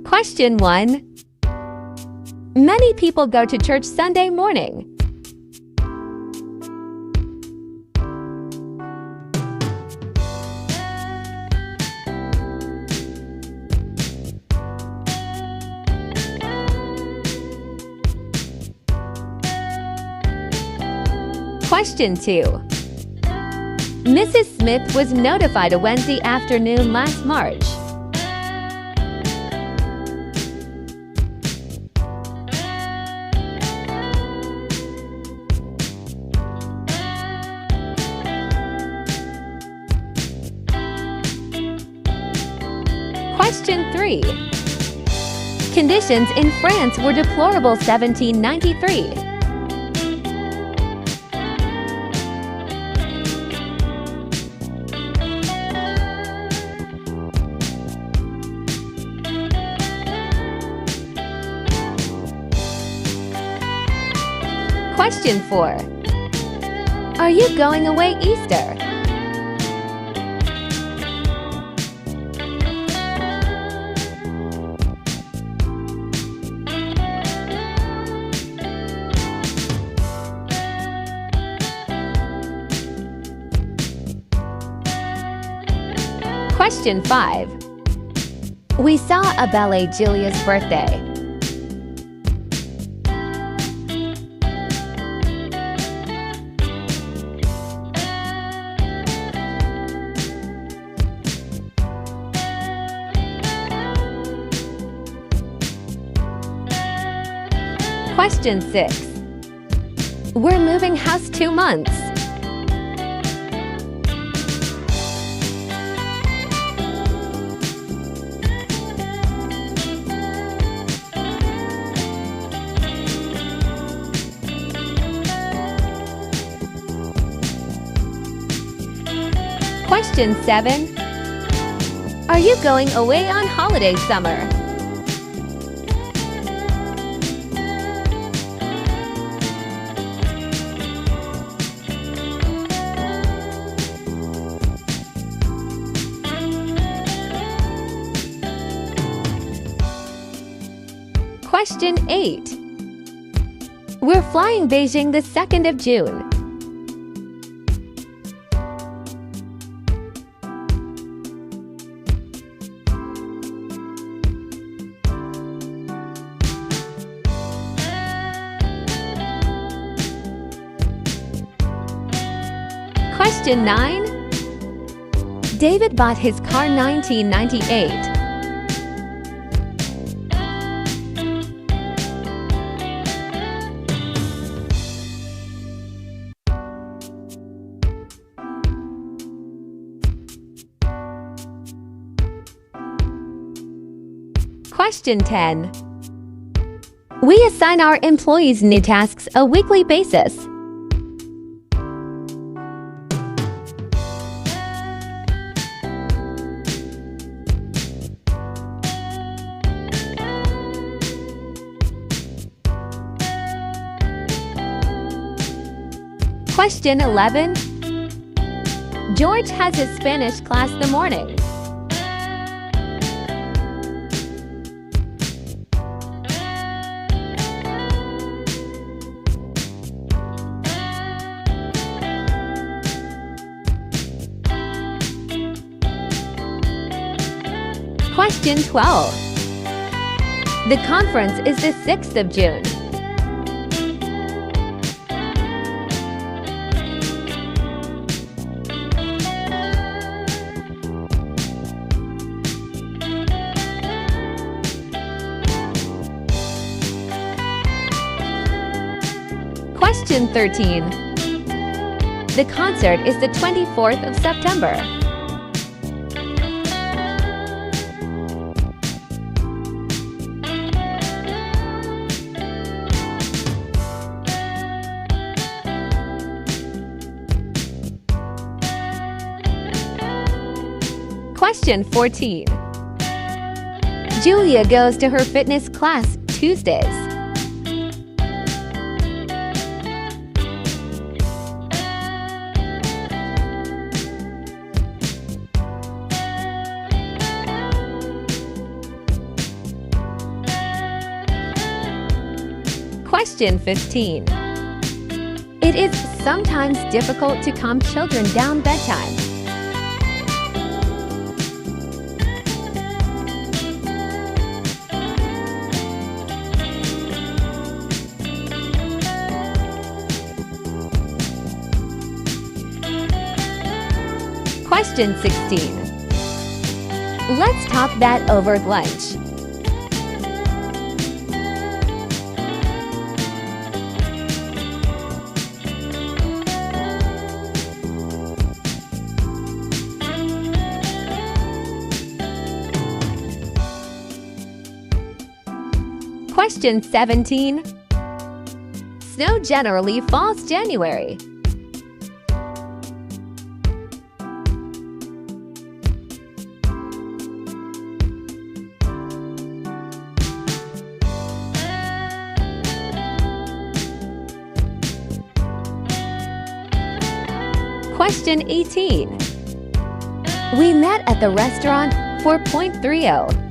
Question 1. Many people go to church Sunday morning. Question 2. Mrs. Smith was notified a Wednesday afternoon last March. Question 3. Conditions in France were deplorable 1793. Question 4. Are you going away Easter? Question 5. We saw a ballet Julia's birthday. Question 6. We're moving house 2 months. Question 7. Are you going away on holiday summer? Question 8. We're flying Beijing the 2nd of June. Question 9. David bought his car 1998. Question 10. We assign our employees new tasks a weekly basis. Question 11. George has his Spanish class in the morning. Question 12. The conference is the 6th of June. Question 13. The concert is the 24th of September. Question 14. Julia goes to her fitness class Tuesdays. Question 15. It is sometimes difficult to calm children down bedtime. Question 16. Let's talk that over lunch. Question 17. Snow generally falls January. Question 18. We met at the restaurant 4.30.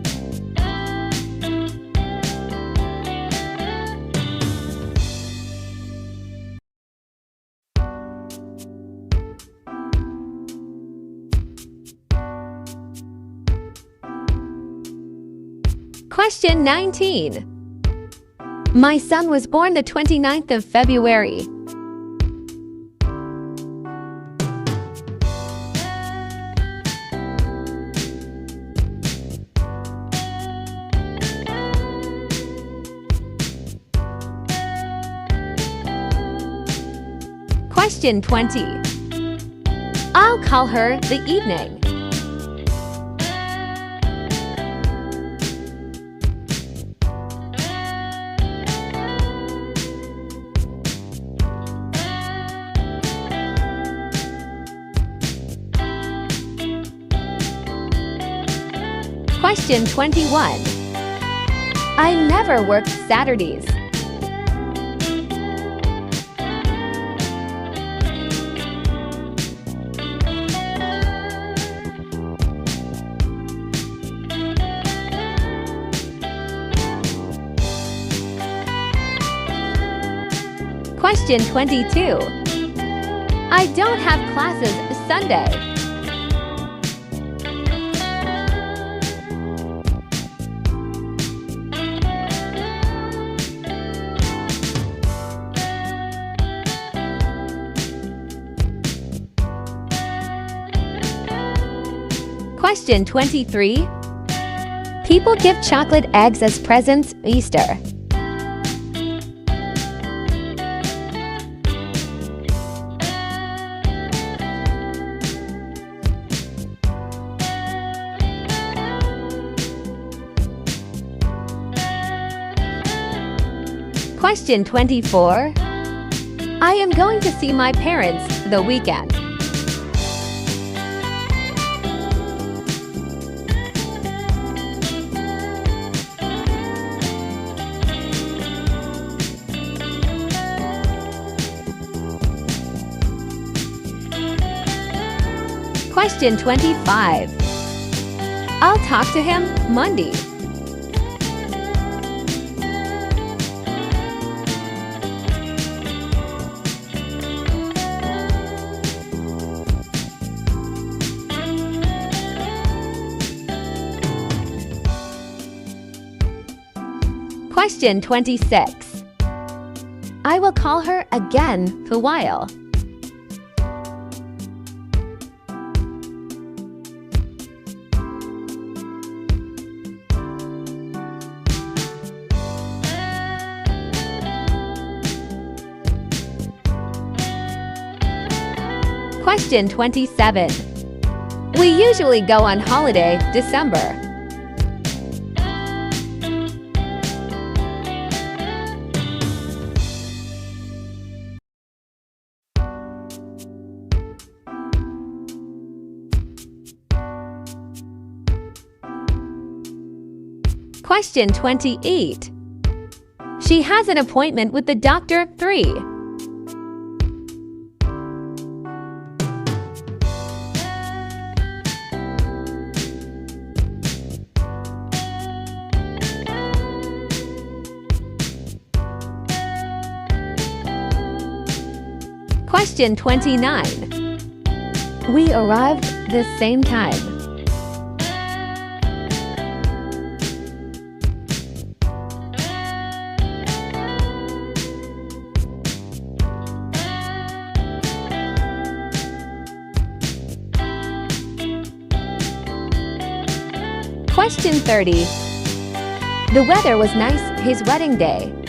Question 19. My son was born the 29th of February. Question 20. I'll call her the evening. Question 21. I never worked Saturdays. Question 22. I don't have classes Sunday. Question 23. People give chocolate eggs as presents Easter. Question 24. I am going to see my parents the weekend. Question 25. I'll talk to him Monday. Question 26. I will call her again a while. Question 27. We usually go on holiday December. Question 28. She has an appointment with the doctor at 3. Question 29. We arrived the same time. Question 30. The weather was nice his wedding day.